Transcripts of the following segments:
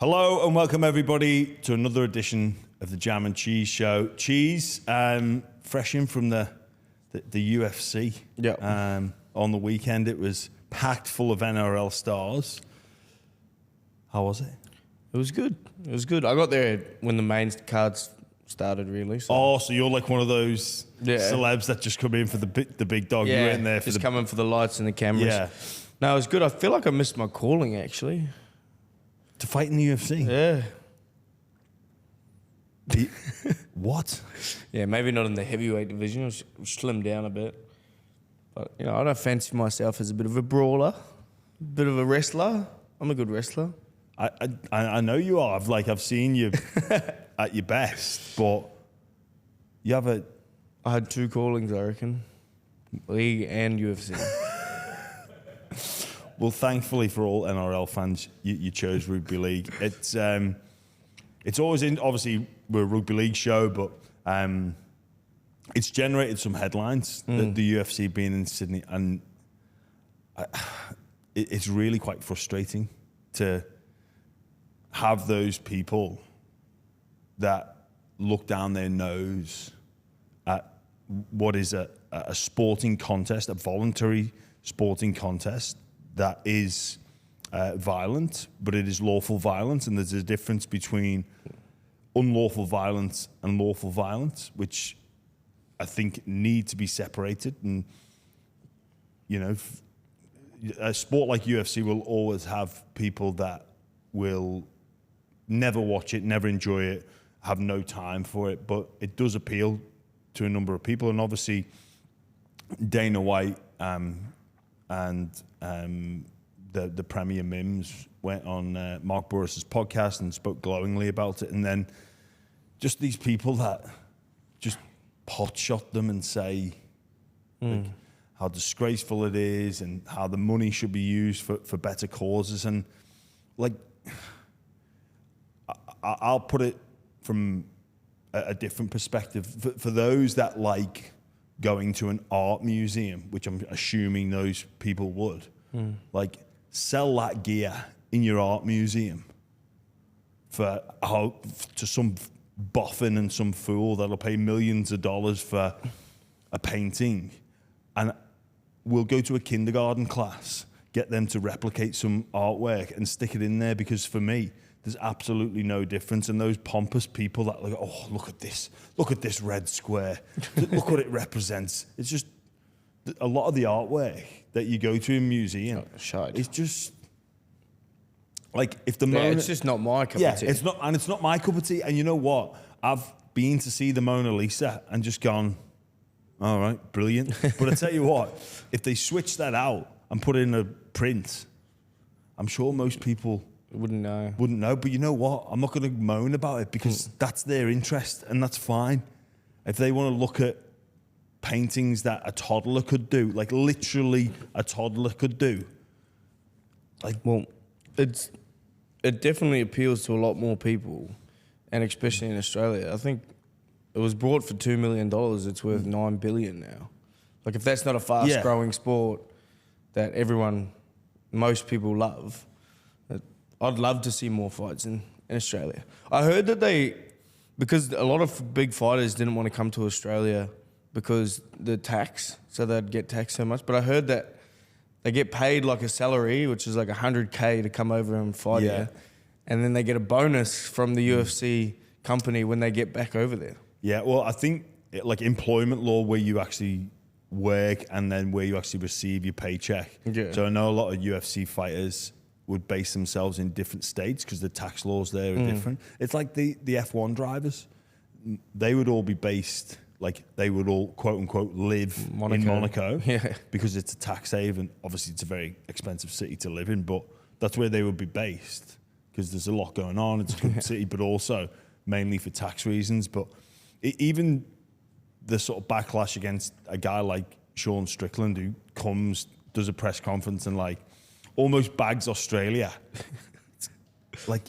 Hello and welcome everybody to another edition of the Jam and Cheese Show. Cheese, fresh in from the UFC. Yeah. On the weekend, it was packed full of NRL stars. How was it? It was good. It was good. I got there when the main cards started, really. So. So you're like one of those celebs that just come in for the big dog. Yeah, You're in there for just coming for the lights and the cameras. Yeah. No, it was good. I feel like I missed my calling, actually. To fight in the UFC. Yeah. What? Yeah, maybe not in the heavyweight division. I was slimmed down a bit. But, you know, I don't fancy myself as a bit of a brawler, a bit of a wrestler. I'm a good wrestler. I know you are. I've seen you at your best, but you have a... I had two callings, I reckon. League and UFC. Well, thankfully for all NRL fans, you chose rugby league. It's always in. Obviously, we're a rugby league show, but it's generated some headlines. The UFC being in Sydney, and it's really quite frustrating to have those people that look down their nose at what is a sporting contest, a voluntary sporting contest that is violent, but it is lawful violence, and there's a difference between unlawful violence and lawful violence, which I think need to be separated. And, you know, a sport like UFC will always have people that will never watch it, never enjoy it, have no time for it, but it does appeal to a number of people. And obviously, Dana White and the Premier Mims went on Mark Burris's podcast and spoke glowingly about it. And then just these people that just pot shot them and say like, how disgraceful it is and how the money should be used for better causes. And like, I'll put it from a different perspective. For those that like going to an art museum, which I'm assuming those people would, like sell that gear in your art museum to some boffin and some fool that'll pay millions of dollars for a painting, and we'll go to a kindergarten class, get them to replicate some artwork and stick it in there, because for me, there's absolutely no difference. And those pompous people that like, oh, look at this red square, look what it represents. It's just a lot of the artwork that you go to in museum. It's just like if the it's just not my cup of tea. It's not my cup of tea. And you know what? I've been to see the Mona Lisa and just gone, all right, brilliant. But I tell you what, if they switch that out and put in a print, I'm sure most people Wouldn't know. But you know what? I'm not going to moan about it, because that's their interest, and that's fine. If they want to look at paintings that a toddler could do, like literally a toddler could do, like, well, it definitely appeals to a lot more people, and especially in Australia. I think it was brought for $2 million. It's worth $9 billion now. Like, if that's not a fast-growing sport that most people love, I'd love to see more fights in Australia. I heard that because a lot of big fighters didn't want to come to Australia because the tax, so they'd get taxed so much. But I heard that they get paid like a salary, which is like $100K to come over and fight here. And then they get a bonus from the UFC company when they get back over there. Yeah, well, I think like employment law, where you actually work and then where you actually receive your paycheck. Yeah. So I know a lot of UFC fighters would base themselves in different states because the tax laws there are different. It's like the F1 drivers. They would all be based, like they would all, quote unquote, live in Monaco because it's a tax haven. Obviously, it's a very expensive city to live in, but that's where they would be based because there's a lot going on. It's a good city, but also mainly for tax reasons. But even the sort of backlash against a guy like Sean Strickland, who does a press conference and like almost bags Australia. Like,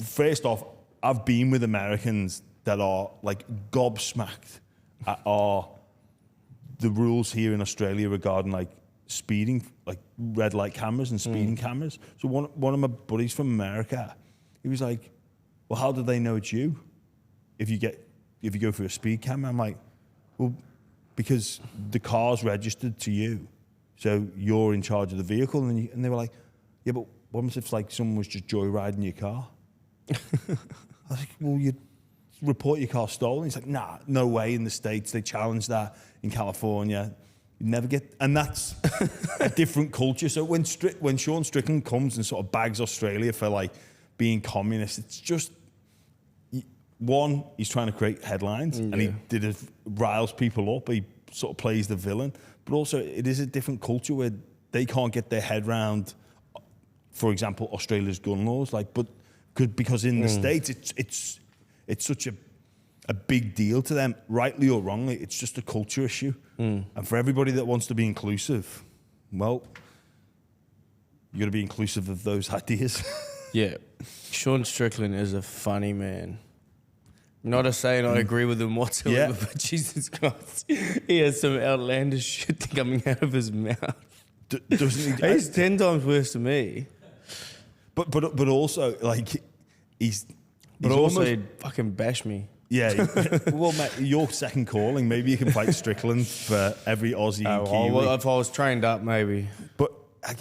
first off, I've been with Americans that are like gobsmacked at the rules here in Australia regarding like speeding, like red light cameras and speeding cameras. So one of my buddies from America, he was like, well, how do they know it's you if you go through a speed camera? I'm like, well, because the car's registered to you, so you're in charge of the vehicle. And they were like, yeah, but what if like someone was just joyriding your car? I was like, well, you report your car stolen. He's like, nah, no way. In the States, they challenge that. In California, you never get, and that's a different culture. So when Sean Strickland comes and sort of bags Australia for like being communist, it's just, one, he's trying to create headlines, and he riles people up. He sort of plays the villain, but also it is a different culture where they can't get their head around, for example, Australia's gun laws. Like, but because in the States, it's such a big deal to them, rightly or wrongly. It's just a culture issue, and for everybody that wants to be inclusive, well, you got to be inclusive of those ideas. Yeah, Sean Strickland is a funny man. Not a saying I agree with him whatsoever, but Jesus Christ, he has some outlandish shit coming out of his mouth. Doesn't he? He's 10 times worse than me. But also like he's also he'd fucking bash me. Yeah, well, mate, your second calling. Maybe you can fight Strickland for every Aussie and Kiwi. Well, if I was trained up, maybe. But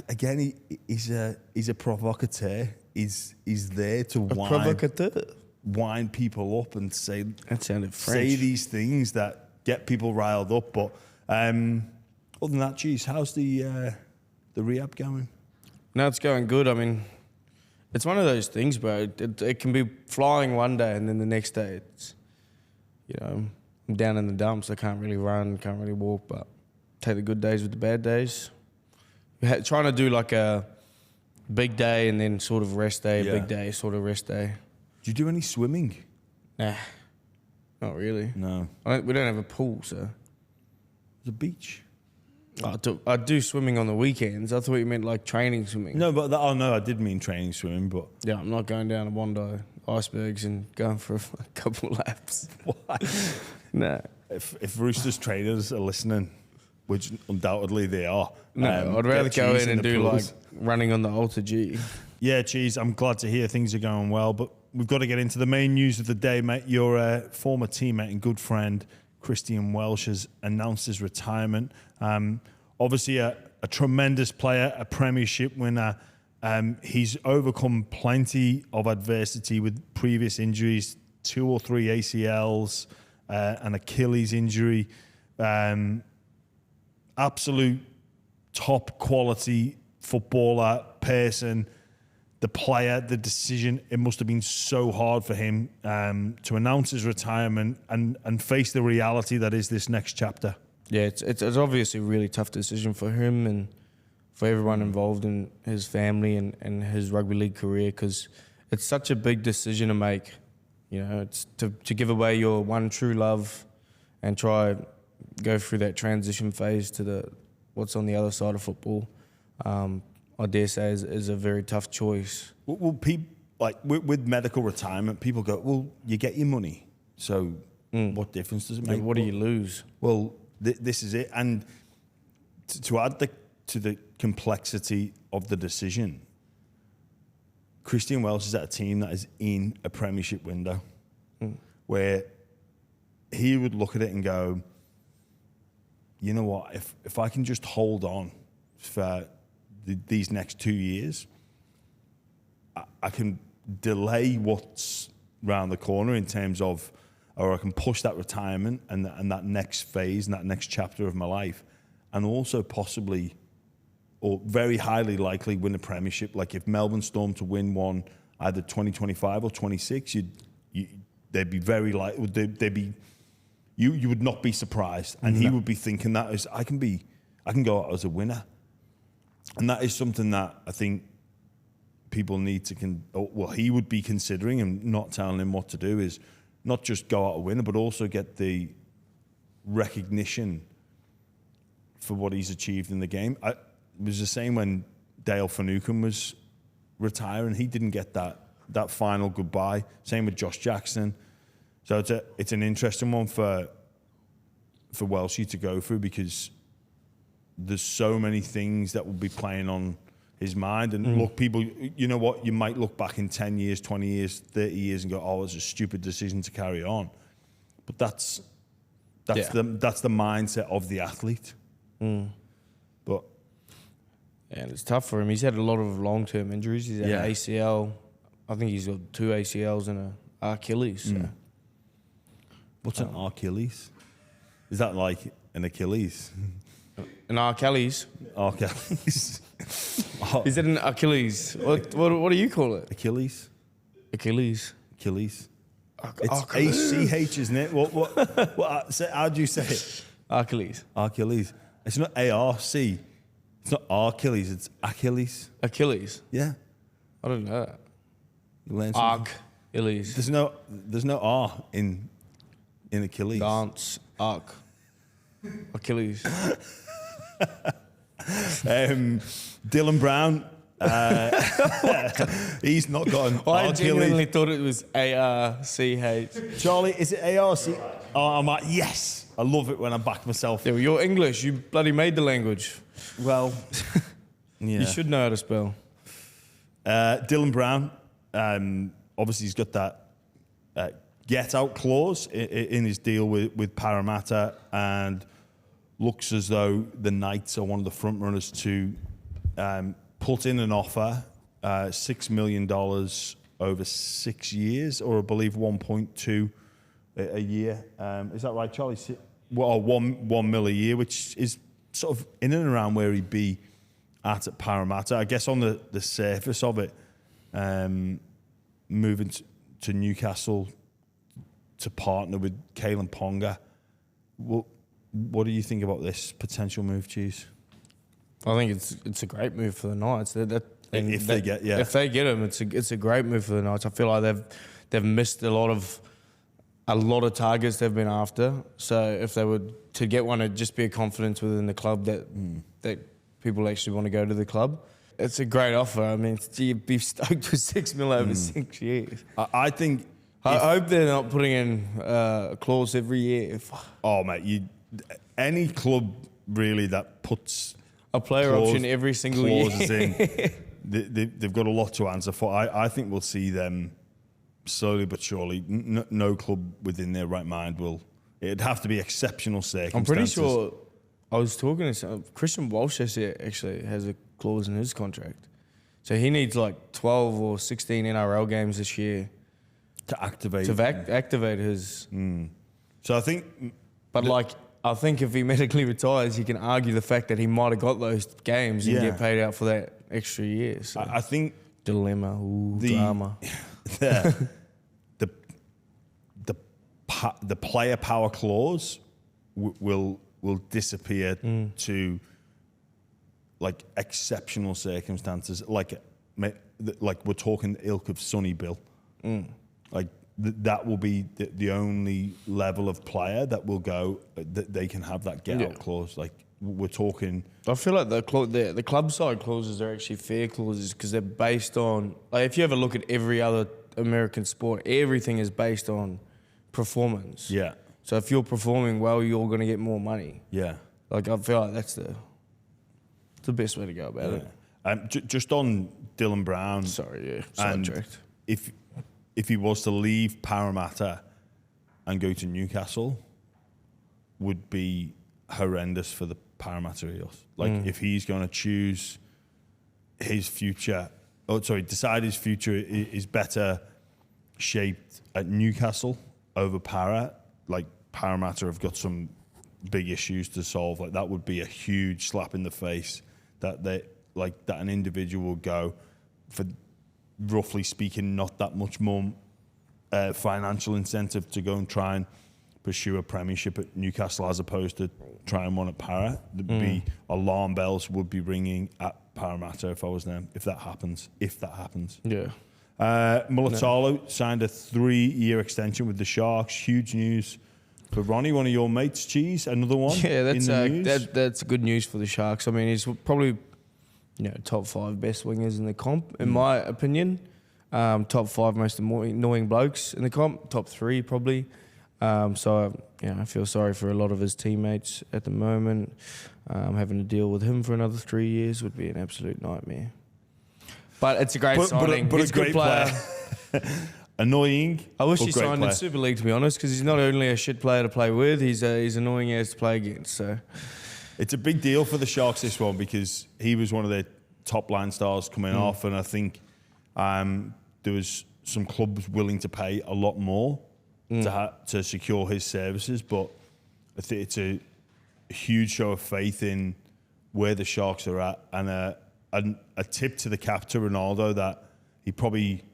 again, he's a provocateur. He's there to wind people up and say, that sounded French. Say these things that get people riled up. But other than that, geez, how's the rehab going? No, it's going good. I mean, it's one of those things, bro. It can be flying one day, and then the next day it's, I'm down in the dumps. I can't really run, can't really walk, but take the good days with the bad days. Trying to do like a big day and then sort of rest day, big day, sort of rest day. Do you do any swimming? Nah, not really. No. We don't have a pool, so. There's a beach. I do swimming on the weekends. I thought you meant like training swimming. No, but I did mean training swimming, but... Yeah, I'm not going down to Bondi icebergs and going for a couple of laps. Why? No. If Roosters trainers are listening, which undoubtedly they are... No, I'd rather go in and do like running on the Alta G. Yeah, geez, I'm glad to hear things are going well, but we've got to get into the main news of the day, mate. Your former teammate and good friend, Christian Welch, has announced his retirement. Obviously, a tremendous player, a premiership winner. He's overcome plenty of adversity with previous injuries, 2 or 3 ACLs, an Achilles injury. Absolute top quality footballer, person. The player, the decision, it must have been so hard for him to announce his retirement and face the reality that is this next chapter. Yeah, it's obviously a really tough decision for him and for everyone involved in his family and his rugby league career, because it's such a big decision to make. It's to give away your one true love and try go through that transition phase to what's on the other side of football. I dare say is a very tough choice. Well, people, like with medical retirement, people go, well, you get your money, so what difference does it make? What do you lose? Well, this is it. And to add to the complexity of the decision, Christian Welch is at a team that is in a premiership window where he would look at it and go, you know what, if I can just hold on for these next 2 years, I can delay what's round the corner in terms of, or I can push that retirement and that next phase and that next chapter of my life, and also possibly, or very highly likely, win a premiership. Like if Melbourne Storm to win one, either 2025 or 26, they'd be very likely. They'd be, you would not be surprised, and he would be thinking that is I can go out as a winner. And that is something that I think people need to, he would be considering, and not telling him what to do, is not just go out a winner, but also get the recognition for what he's achieved in the game. It was the same when Dale Finucane was retiring. He didn't get that final goodbye. Same with Josh Jackson. So it's an interesting one for Welshie to go through, because there's so many things that will be playing on his mind. And look, people, you know what? You might look back in 10 years, 20 years, 30 years and go, oh, it's a stupid decision to carry on. But that's the mindset of the athlete. But and it's tough for him. He's had a lot of long-term injuries. He's had an ACL. I think he's got 2 ACLs and an Achilles. So. What's an Achilles? Is that like an Achilles? An Achilles? Achilles. Is it an Achilles? What do you call it? Achilles. Achilles. Achilles. It's ACH, isn't it? What? How do you say it? Achilles. Achilles. It's not ARC. It's not Achilles. It's Achilles. Achilles. Yeah. I don't know that. You learn something. Achilles. There's no R in Achilles. Dance. Arc. Achilles. Dylan Brown. He's not got an I Achilles. genuinely thought it was ARCH. Charlie, is it ARC? Oh, I'm like, yes. I love it when I back myself. Yeah, well, you're English. You bloody made the language. Well, yeah. You should know how to spell. Dylan Brown, obviously he's got that get out clause in his deal with Parramatta, and looks as though the Knights are one of the front runners to put in an offer, $6 million over 6 years, or I believe 1.2 a year. Is that right, Charlie? Well, $1 million a year, which is sort of in and around where he'd be at Parramatta. I guess on the surface of it, moving to Newcastle to partner with Kalen Ponga. What do you think about this potential move, Cheese? I think it's a great move for the Knights. If they get him, it's a great move for the Knights. I feel like they've missed a lot of targets they've been after. So if they were to get one, it'd just be a confidence within the club that people actually want to go to the club. It's a great offer. I mean, you'd be stoked with $6 million over 6 years. I think. I hope they're not putting in a clause every year. Oh, mate, any club really that puts a player option every single clauses year in, they've got a lot to answer for. I think we'll see them slowly but surely. No club within their right mind will. It'd have to be exceptional circumstances. I'm pretty sure. I was talking to Christian Welch actually has a clause in his contract, so he needs like 12 or 16 NRL games this year to activate activate his. So I think, but I think if he medically retires, he can argue the fact that he might have got those games and get paid out for that extra year. So I think dilemma, drama. The player power clause will disappear to like exceptional circumstances, like we're talking the ilk of Sonny Bill. Like that will be the only level of player that will go that they can have that get out clause. Like we're talking. I feel like the club side clauses are actually fair clauses because they're based on. Like if you ever look at every other American sport, everything is based on performance. Yeah. So if you're performing well, you're going to get more money. Yeah. Like I feel like that's the best way to go about it. Just on Dylan Brown. Sorry, sidetracked. If he was to leave Parramatta and go to Newcastle, would be horrendous for the Parramatta Eels. Like if he's going to choose his future, decide his future is better shaped at Newcastle over Para. Like Parramatta have got some big issues to solve. Like that would be a huge slap in the face that an individual would go for, roughly speaking, not that much more financial incentive to go and try and pursue a premiership at Newcastle as opposed to trying one at Para. There'd be alarm bells would be ringing at Parramatta if I was them. If that happens. Yeah. Mulitalo signed a 3-year extension with the Sharks. Huge news for Ronnie, one of your mates. Cheese, another one. Yeah, that's good news for the Sharks. I mean, he's probably top 5 best wingers in the comp, in my opinion. Top 5 most annoying blokes in the comp. Top 3 probably. So I feel sorry for a lot of his teammates at the moment. Having to deal with him for another 3 years would be an absolute nightmare. But it's a great signing. But He's a great player. Annoying. I wish he great signed player. in Super League, to be honest, because he's not only a shit player to play with, he's annoying as to play against. So it's a big deal for the Sharks, this one, because he was one of their top line stars coming off, and I think there was some clubs willing to pay a lot more to secure his services. But I think it's a huge show of faith in where the Sharks are at, and a tip to the cap to Ronaldo that he probably,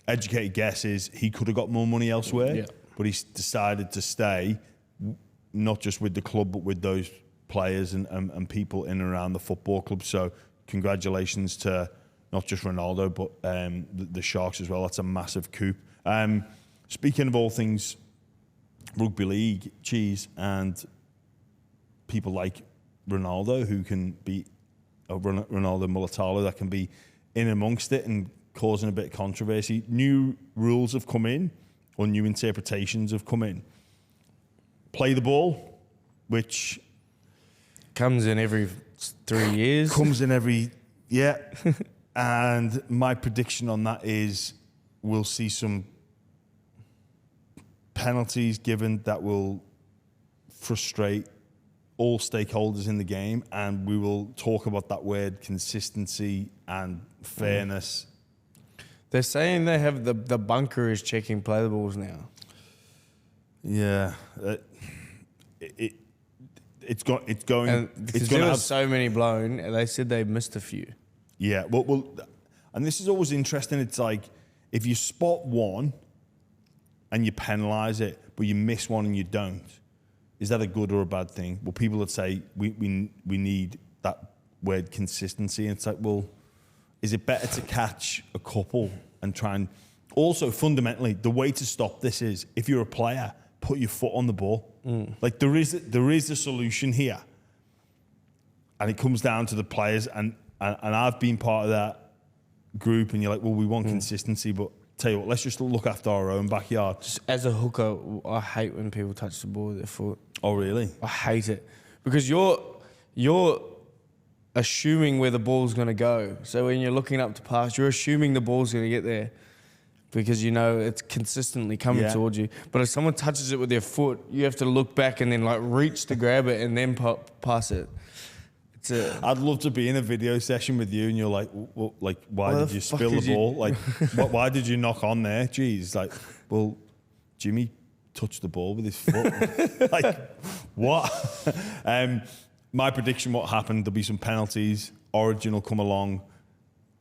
educated guess is he could have got more money elsewhere, but he's decided to stay, not just with the club, but with those players and people in and around the football club. So congratulations to not just Ronaldo, but the Sharks as well. That's a massive coup. Speaking of all things rugby league, cheese, and people like Ronaldo, who can be Ronaldo Mulitalo, that can be in amongst it and causing a bit of controversy. New rules have come in, or new interpretations have come in. Play the ball, which comes in every 3 years. And my prediction on that is we'll see some penalties given that will frustrate all stakeholders in the game, and we will talk about that word consistency and fairness. They're saying they have the bunker is checking play the balls now. Yeah, it's going. And because there were so many blown, and they said they missed a few. Yeah, well, and this is always interesting. It's like if you spot one and you penalise it, but you miss one and you don't, is that a good or a bad thing? Well, people would say we need that word consistency. And it's like, well, is it better to catch a couple and try and... Also, fundamentally, the way to stop this is, if you're a player, put your foot on the ball. Like, there is a solution here. And it comes down to the players. And I've been part of that group, and you're like, well, we want consistency, but tell you what, let's just look after our own backyard. Just as a hooker, I hate when people touch the ball with their foot. Oh, really? I hate it. Because you're assuming where the ball's going to go. So when you're looking up to pass, you're assuming the ball's going to get there because you know it's consistently coming towards you. But if someone touches it with their foot, you have to look back and then like reach to grab it and then pass it. I'd love to be in a video session with you and you're like, well, why did you spill the ball? Like, why did you knock on there? Jeez, like, well, Jimmy touched the ball with his foot. Like, what? My prediction, what happened, there'll be some penalties. Origin will come along.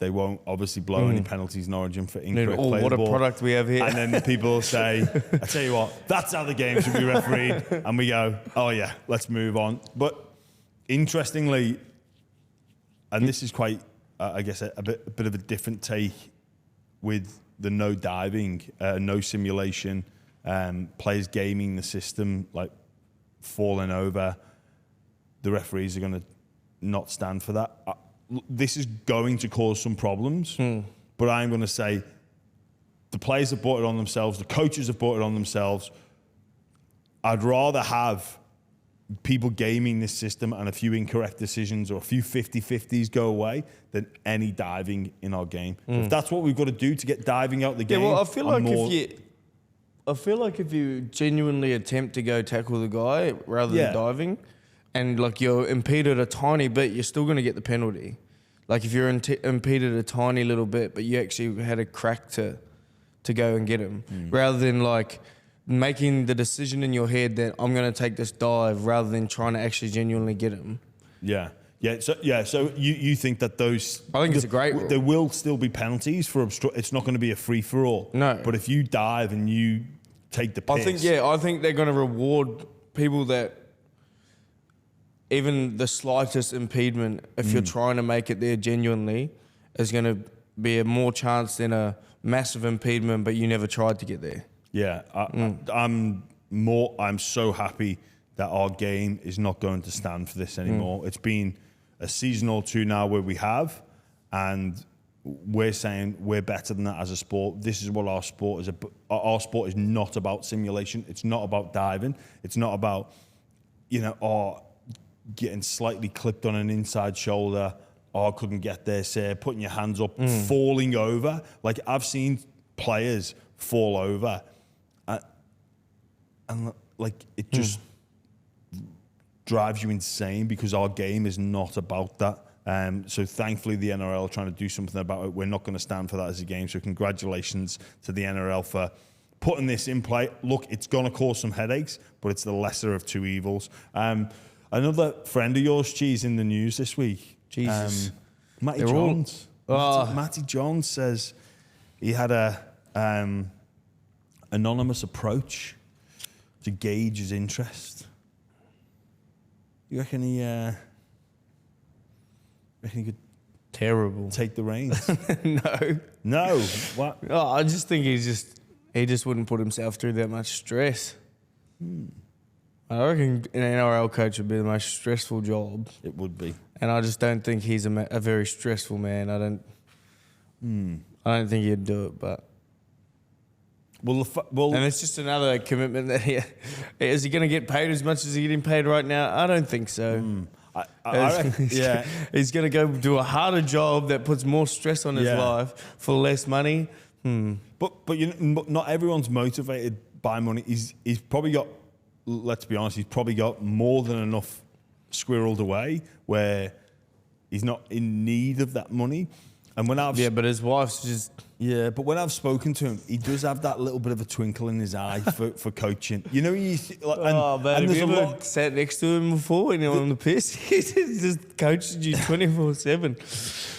They won't obviously blow any penalties in Origin for incorrect play what the ball. A product we have here. And then people will say, I tell you what, that's how the game should be refereed. And we go, oh yeah, let's move on. But interestingly, and this is quite, I guess, a bit of a different take with the no diving, no simulation, players gaming the system, like falling over. The referees are going to not stand for that. This is going to cause some problems, but I'm going to say the players have brought it on themselves, the coaches have brought it on themselves. I'd rather have people gaming this system and a few incorrect decisions or a few 50-50s go away than any diving in our game. If that's what we've got to do to get diving out the game... Yeah, well, I feel like if you genuinely attempt to go tackle the guy rather than diving, and like you're impeded a tiny bit, you're still going to get the penalty. Like if you're impeded a tiny little bit, but you actually had a crack to go and get him, rather than like making the decision in your head that I'm going to take this dive rather than trying to actually genuinely get him. Yeah. So you think that those... I think it's a great rule. There will still be penalties for it's not going to be a free-for-all. No. But if you dive and you take the piss... I think they're going to reward people that even the slightest impediment, if you're trying to make it there genuinely, is going to be a more chance than a massive impediment, but you never tried to get there. Yeah, I'm so happy that our game is not going to stand for this anymore. It's been a season or two now where we have, and we're saying we're better than that as a sport. This is what our sport is. Our sport is not about simulation. It's not about diving. It's not about, getting slightly clipped on an inside shoulder. I couldn't get there, say, putting your hands up, falling over. Like, I've seen players fall over, and like, it just drives you insane because our game is not about that. So thankfully the NRL are trying to do something about it. We're not going to stand for that as a game. So congratulations to the NRL for putting this in play. Look, it's going to cause some headaches, but it's the lesser of two evils. Another friend of yours, Cheese, in the news this week. Jesus. Matty Johns. Matty Johns says he had a anonymous approach to gauge his interest. You reckon he could Terrible. take the reins? No. What? Oh, I just think he just wouldn't put himself through that much stress. I reckon an NRL coach would be the most stressful job. It would be. And I just don't think he's a very stressful man. I don't think he'd do it, but... Well, and it's just another commitment that is he going to get paid as much as he's getting paid right now? I don't think so. I reckon, yeah. He's going to go do a harder job that puts more stress on his life for less money. But not everyone's motivated by money. He's probably got, let's be honest, he's probably got more than enough squirreled away where he's not in need of that money. And when but his wife's just... Yeah, but when I've spoken to him, he does have that little bit of a twinkle in his eye for coaching. You know, man, have you ever sat next to him before and on the piss? He just coaches you 24/7.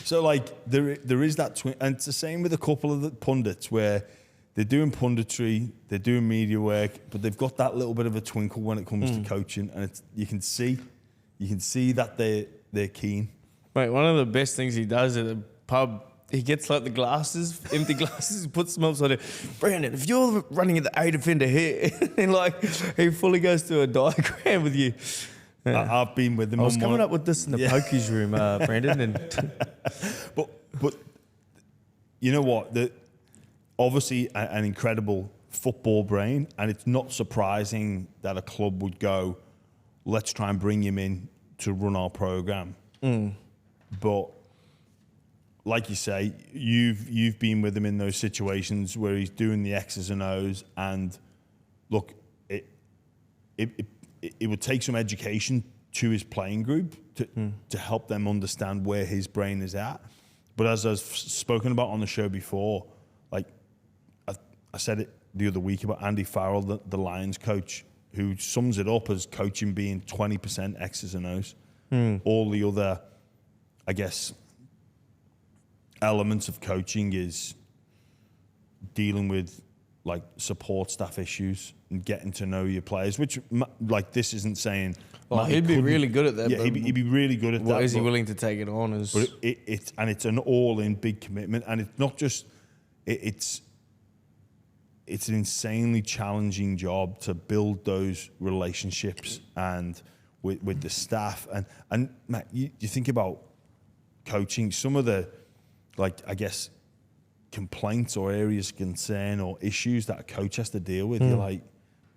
So, like, there is that twin, and it's the same with a couple of the pundits where they're doing punditry, they're doing media work, but they've got that little bit of a twinkle when it comes to coaching, and you can see that they're keen. Mate, one of the best things he does at a pub, he gets like the glasses, empty glasses, puts them upside down. Brandon, if you're running at the A defender here, and like he fully goes through a diagram with you. I've been with him. I was coming up with this in the pokies room, Brandon. And but you know what? Obviously an incredible football brain, and it's not surprising that a club would go, let's try and bring him in to run our program. But like you say, you've been with him in those situations where he's doing the X's and O's, and look, it would take some education to his playing group to help them understand where his brain is at. But as I've spoken about on the show before, like I said it the other week about Andy Farrell, the Lions coach, who sums it up as coaching being 20% X's and O's. All the other, I guess, elements of coaching is dealing with like support staff issues and getting to know your players, which like this isn't saying... Well, he'd be really good at that. Yeah, he'd be really good at that. What is he willing to take it on? But it's an all-in big commitment, and it's not just... It's an insanely challenging job to build those relationships and with the staff. And Matt, you think about coaching, some of the, like, I guess, complaints or areas of concern or issues that a coach has to deal with, you're like,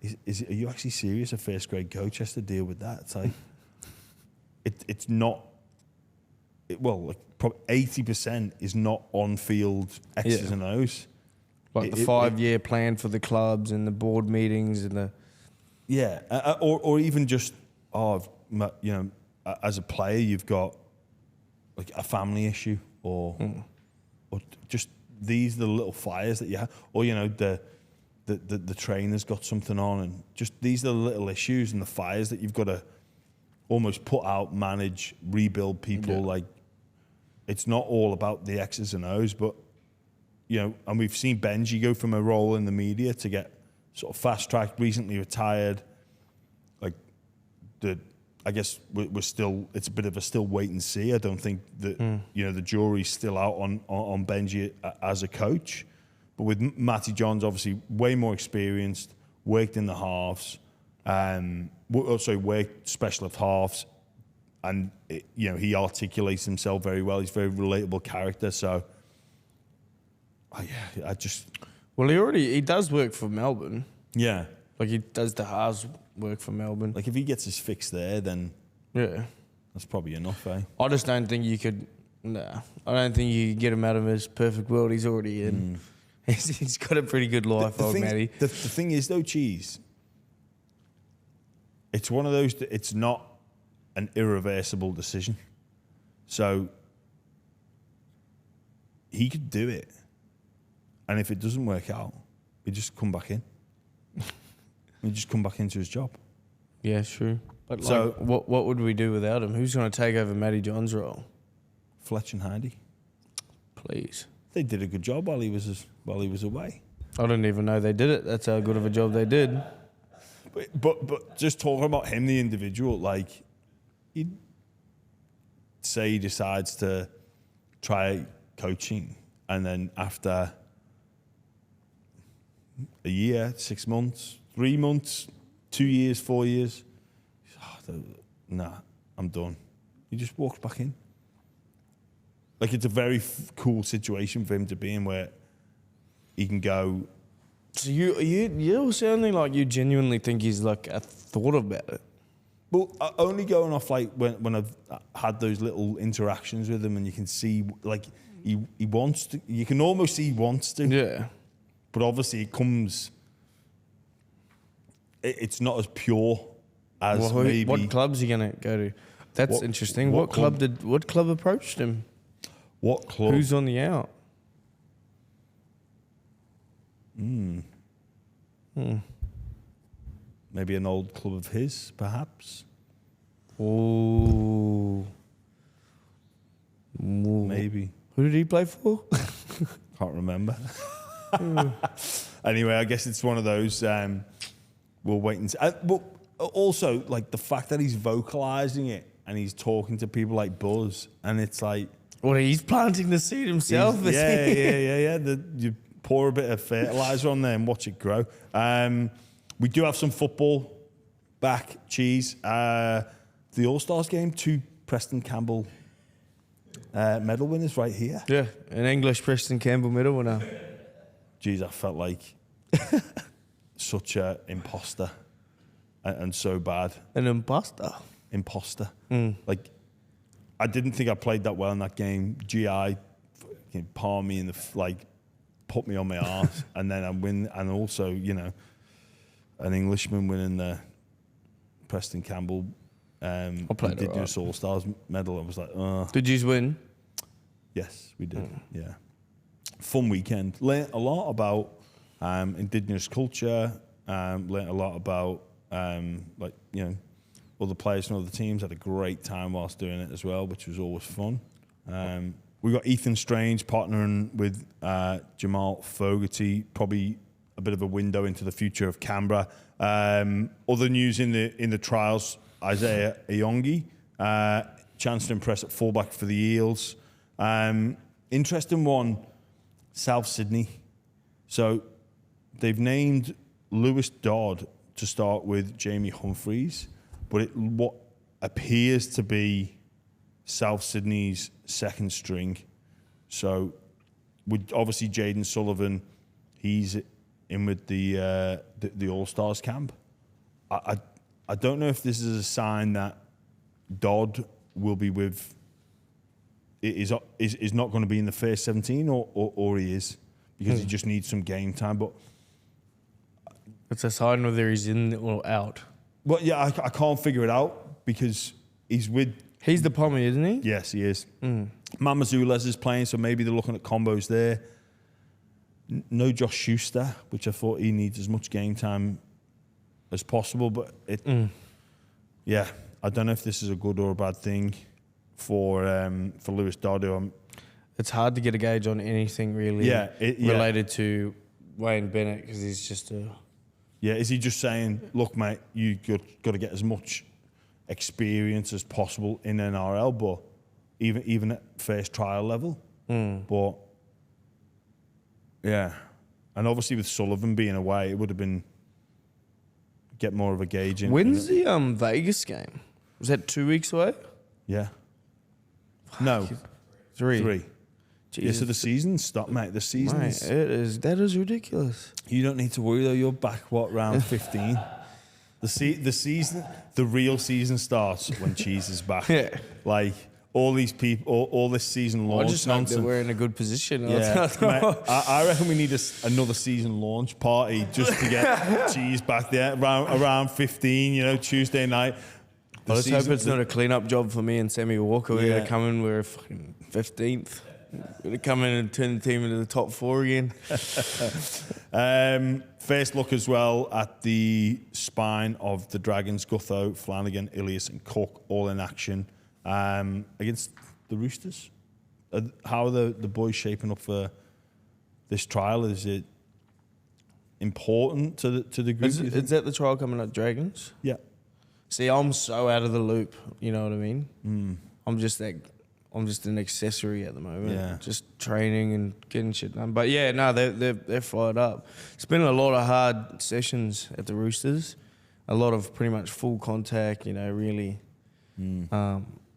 are you actually serious? A first grade coach has to deal with that? It's like, it's not, like probably 80% is not on-field X's and O's. Like the 5-year plan for the clubs and the board meetings and the... Yeah, or even just, as a player, you've got like a family issue or just these are the little fires that you have, or the trainer's got something on, and just these are the little issues and the fires that you've got to almost put out, manage, rebuild people. Like, it's not all about the X's and O's, but and we've seen Benji go from a role in the media to get sort of fast tracked, recently retired. Like, I guess we're still, it's a bit of a still wait and see. I don't think that, the jury's still out on Benji as a coach. But with Matty Johns, obviously way more experienced, worked in the halves, worked special of halves, and he articulates himself very well. He's a very relatable character. So Oh, yeah, I just... Well, he does work for Melbourne. Yeah. Like, he does the halves work for Melbourne. Like, if he gets his fix there, then Yeah. that's probably enough, eh? I just don't think you could... Nah. I don't think you could get him out of his perfect world he's already in. He's got a pretty good life, old Matty. The thing is, though, Cheese, it's one of those... It's not an irreversible decision. So he could do it. And if it doesn't work out, he just come back in. He just come back into his job. Yeah, true. But So- what would we do without him? Who's going to take over Matty John's role? Fletch and Heidi. Please. They did a good job while he was away. I didn't even know they did it. That's how good of a job they did. But just talking about him, the individual, like, he'd say he decides to try coaching, and then after a year, 6 months, 3 months, 2 years, 4 years, nah, I'm done. He just walks back in. Like, it's a very cool situation for him to be in, where he can go. So you're sounding like you genuinely think he's like a thought about it. But only going off like when I've had those little interactions with him, and you can see like he wants to. You can almost see he wants to. Yeah. But obviously it comes. It's not as pure as maybe. What club's he gonna go to? That's interesting. what What club approached him? What club? Who's on the out? Maybe an old club of his, perhaps. Oh. Maybe. Who did he play for? Can't remember. Anyway, I guess it's one of those. We'll wait and see. But also, like, the fact that he's vocalizing it and he's talking to people like Buzz, and it's like, Well, he's planting the seed himself. yeah. You pour a bit of fertilizer on there and watch it grow. We do have some football back, Cheese. The All-Stars game, 2 Preston Campbell medal winners right here. Yeah, an English Preston Campbell medal winner. Jeez, I felt like such a imposter and so bad. An imposter. Imposter. Like, I didn't think I played that well in that game. GI palm me in the put me on my arse, and then I win. And also, an Englishman winning the Preston Campbell Indigenous All-Stars medal. I was like, oh. Did you win? Yes, we did. Yeah. Fun weekend. Learned a lot about Indigenous culture. Learned a lot about other players from other teams. Had a great time whilst doing it as well, which was always fun. We got Ethan Strange partnering with Jamal Fogarty, probably a bit of a window into the future of Canberra. Other news in the trials: Isaiah Iongi, chance to impress at fullback for the Eels. Interesting one, South Sydney. So they've named Lewis Dodd to start with Jamie Humphreys, but what appears to be South Sydney's second string. So with obviously Jaden Sullivan, he's in with the All-Stars camp. I don't know if this is a sign that Dodd will be with is not going to be in the first 17 or he is, because he just needs some game time. But it's a sign whether he's in or out. Well, yeah, I can't figure it out because he's with. He's the Pommy, isn't he? Yes, he is. Mamazules is playing, so maybe they're looking at combos there. No Josh Schuster, which I thought he needs as much game time as possible, but yeah, I don't know if this is a good or a bad thing for Lewis Dodd. It's hard to get a gauge on anything really related to Wayne Bennett, because he's just a... Yeah, is he just saying, look, mate, you got to get as much experience as possible in NRL, but even at first trial level. But yeah, and obviously with Sullivan being away, it would have been get more of a gauge in. When's the Vegas game? Was that 2 weeks away? Yeah. No. 3. Yeah, so the season's stopped, mate. The season's... Mate, that is ridiculous. You don't need to worry, though. You're back, round 15? The real season starts when Cheese is back. Yeah. Like, all these people, all this season launch I just hope nonsense. that we're in a good position. Yeah, mate, I reckon we need another season launch party just to get Cheese back there around 15, Tuesday night. I just hope it's not a clean-up job for me and Sammy Walker. We're going to come in, we're fucking 15th. We're going to come in and turn the team into the top 4 again. First look as well at the spine of the Dragons, Gutho, Flanagan, Ilias and Cook all in action against the Roosters. How are the boys shaping up for this trial? Is it important to the group? Is that the trial coming up, Dragons? Yeah. See, I'm so out of the loop. You know what I mean? I'm just an accessory at the moment. Yeah. Just training and getting shit done. But yeah, no, they're fired up. It's been a lot of hard sessions at the Roosters. A lot of pretty much full contact. Really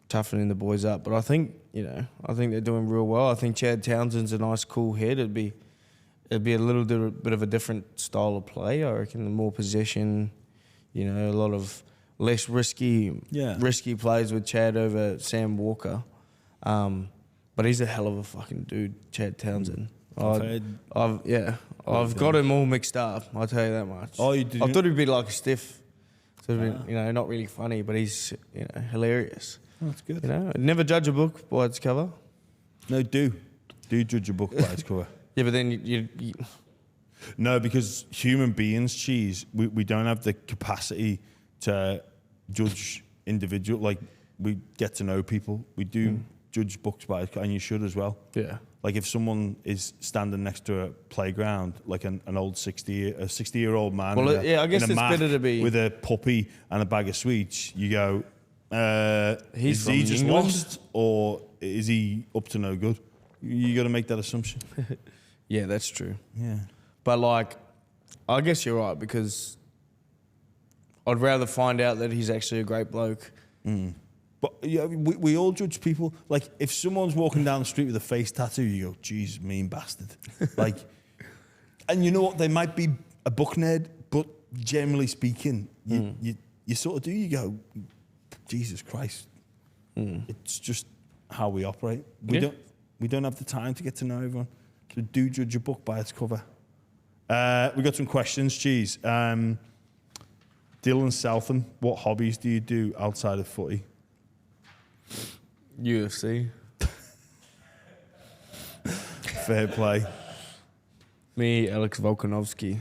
toughening the boys up. But I think they're doing real well. I think Chad Townsend's a nice, cool head. It'd be a little bit of a different style of play. I reckon more possession. A lot of less risky plays with Chad over Sam Walker. But he's a hell of a fucking dude, Chad Townsend. I've got him all mixed up. I'll tell you that much. Oh, you did? I thought he'd be like a stiff, sort of, not really funny, but he's hilarious. Oh, that's good. Never judge a book by its cover. No, do judge a book by its cover. Yeah, but then you No, because human beings, Cheese, we don't have the capacity to judge individual. Like, we get to know people. We do judge books by it, and you should as well. Yeah. Like, if someone is standing next to a playground, like an old 60-year-old man, well, I guess it's better to be with a puppy and a bag of sweets. You go, is he just England? lost, or is he up to no good? You got to make that assumption. Yeah, that's true. Yeah. But I guess you're right, because I'd rather find out that he's actually a great bloke. But yeah, we all judge people. Like, if someone's walking down the street with a face tattoo, you go, "Jeez, mean bastard." And you know what? They might be a book nerd, but generally speaking, you sort of do. You go, "Jesus Christ." It's just how we operate. We don't have the time to get to know everyone. So do judge a book by its cover. We got some questions, Cheese. Dylan Southam, what hobbies do you do outside of footy? UFC. Fair play. Me, Alex Volkanovski.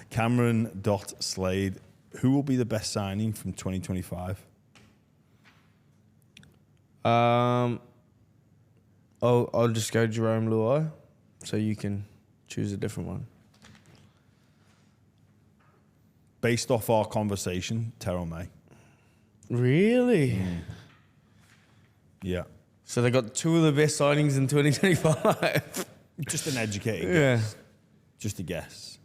Cameron Slade, who will be the best signing from 2025? I'll just go Jerome Luai, so you can choose a different one. Based off our conversation, Terrell May. Really? Yeah. So they got two of the best signings in 2025. Just an educated guess. Just a guess.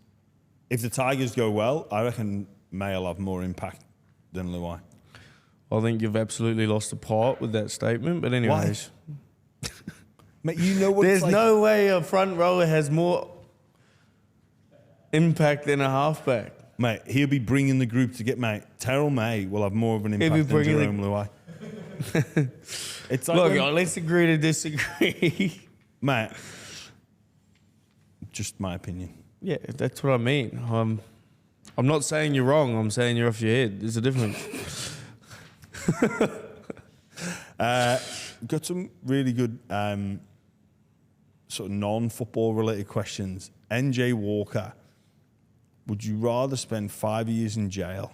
If the Tigers go well, I reckon May will have more impact than Luai. I think you've absolutely lost the plot with that statement, but anyways. Mate, you know what There's no way a front rower has more impact than a halfback. Mate, he'll be bringing the group to get... Mate, Terrell May will have more of an impact than Jerome Luai. It's like look, let's agree to disagree. Mate, just my opinion. Yeah, that's what I mean. I'm not saying you're wrong. I'm saying you're off your head. There's a difference. Got some really good sort of non-football related questions. NJ Walker, would you rather spend 5 years in jail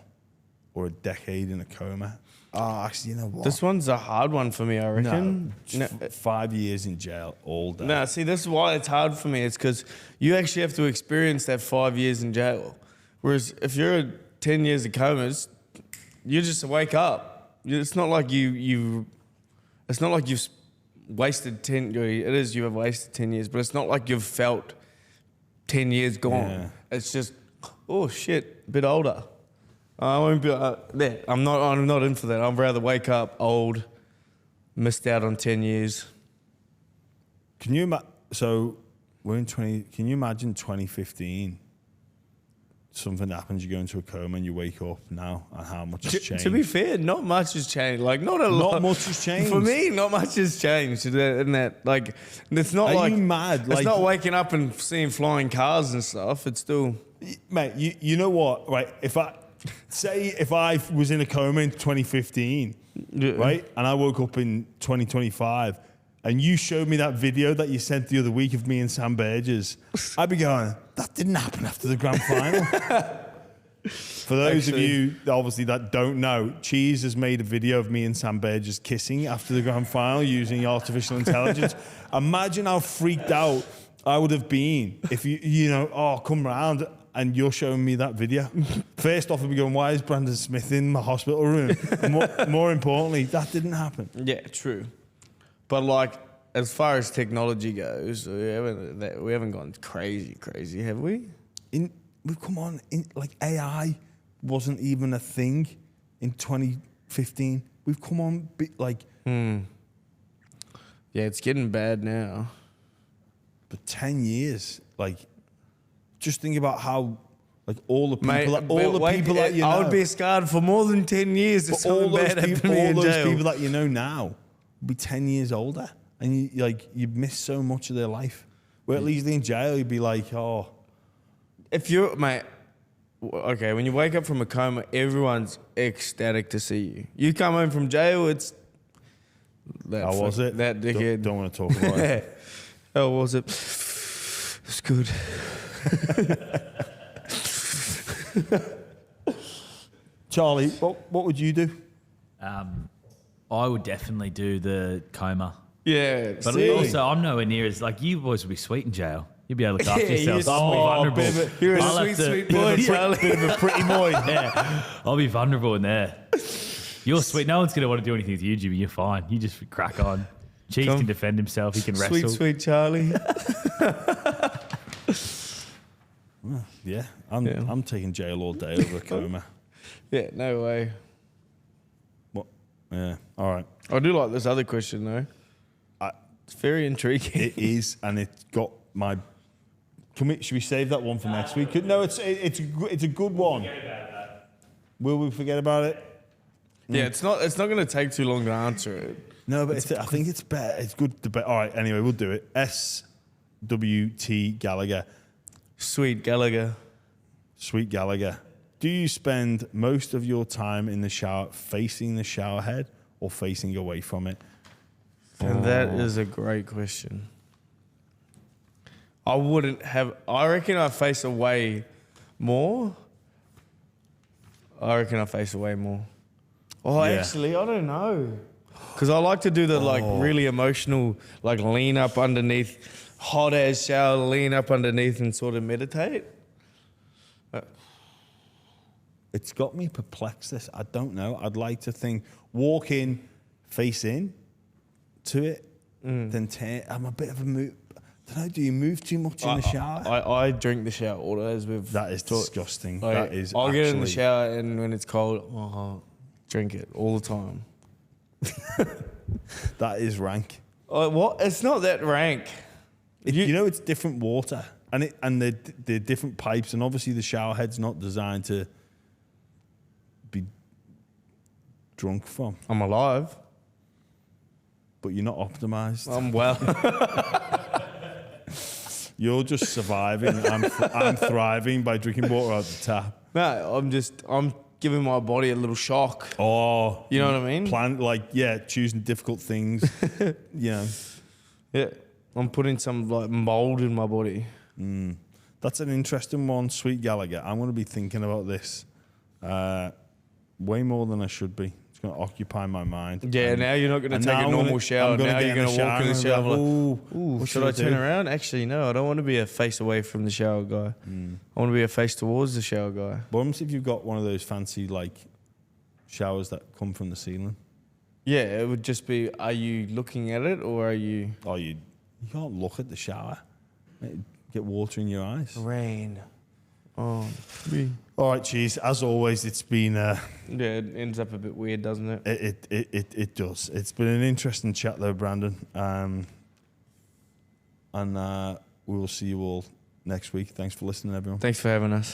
or a decade in a coma? Oh, actually, you know what? This one's a hard one for me, I reckon. No, 5 years in jail all day. No, see, this is why it's hard for me. It's because you actually have to experience that 5 years in jail. Whereas if you're 10 years in comas, you just wake up. It's not like you've wasted 10. It is, you have wasted 10 years, but it's not like you've felt 10 years gone. Yeah. It's just, oh shit, a bit older. I won't be there. I'm not in for that. I'd rather wake up old Missed out on 10 years. Can you so we're in 20? Can you imagine 2015? Something happens, you go into a coma and you wake up now, and how much has changed? To be fair, not much has changed. Like, not a lot. Not much has changed. For me, not much has changed. In that, like, it's not Are like... you mad? It's Like, not waking up and seeing flying cars and stuff. It's still... mate, you know what, right? If I was in a coma in 2015, right, and I woke up in 2025, and you showed me that video that you sent the other week of me and Sam Burgess, I'd be going, that didn't happen after the grand final. For those of you, obviously, that don't know, Cheese has made a video of me and Sam Burgess kissing after the grand final using artificial intelligence. Imagine how freaked out I would have been if come round and you're showing me that video. First off, I'd be going, why is Brandon Smith in my hospital room? More importantly, that didn't happen. Yeah, true. But, like, as far as technology goes, we haven't gone crazy, have we? We've come on, like, AI wasn't even a thing in 2015. We've come on, Yeah, it's getting bad now. But 10 years, like, just think about how, like, all the people that you know. I would be scarred for more than 10 years if something bad happened to me in jail. All those people that you know now will be 10 years older, and you miss so much of their life. Where at least in jail, you'd be like, oh. If you're, mate, okay, when you wake up from a coma, everyone's ecstatic to see you. You come home from jail, it's... How was it? That dickhead. Don't want to talk about it. How was it? It's good. Charlie, what would you do? I would definitely do the coma. Yeah, But really? also, I'm nowhere near as, like, you boys would be sweet in jail. You'd be able to look after yourselves. you're I'll be vulnerable. You're a I'll have sweet boy, Charlie. Bit of a pretty boy. Yeah, I'll be vulnerable in there. You're sweet. No one's going to want to do anything with you, Jimmy. You're fine. You just crack on. Cheese can defend himself. He can wrestle. Sweet Charlie. Yeah, I'm taking jail all day over a coma. Yeah, no way. What? Yeah, all right. I do like this other question, though. It's very intriguing. It is, and it's got my... Should we save that one for next week? No, it's a good one. Will we forget about it? Yeah, it's not going to take too long to answer it. No, but I think it's better. It's good debate. All right, anyway, we'll do it. SWT Gallagher. Sweet Gallagher. Sweet Gallagher. Do you spend most of your time in the shower facing the shower head or facing away from it? And that is a great question. I reckon I face away more. Oh, Yeah. actually, I don't know. Because I like to do the really emotional, like lean up underneath, hot ass shower, lean up underneath and sort of meditate. It's got me perplexed. This, I don't know. I'd like to think, walk in, face in to it, then turn. I'm a bit of a move. Don't know. Do you move too much in the shower? I drink the shower water as we've. That is disgusting. Like, that is. I'll get in the shower and when it's cold, drink it all the time. That is rank. What? It's not that rank. You know, it's different water, and they're different pipes, and obviously the shower head's not designed to be drunk from. I'm alive. But you're not optimized. I'm well. You're just surviving. I'm thriving by drinking water out the tap. No, I'm giving my body a little shock. Oh, You know what I mean? choosing difficult things. Yeah. I'm putting some like mold in my body. That's an interesting one, Sweet Gallagher. I'm going to be thinking about this way more than I should be. It's going to occupy my mind. Yeah, now you're not going to take a normal shower. Now you're going to walk in the shower. Like, should I turn around? Actually, no. I don't want to be a face away from the shower guy. I want to be a face towards the shower guy. What if you've got one of those fancy like showers that come from the ceiling? Yeah, it would just be, are you looking at it or are you... Oh, you can't look at the shower. Get water in your eyes. Rain on me. All right, cheese. As always, it's been. Yeah, it ends up a bit weird, doesn't it? It does. It's been an interesting chat, though, Brandon. And we will see you all next week. Thanks for listening, everyone. Thanks for having us.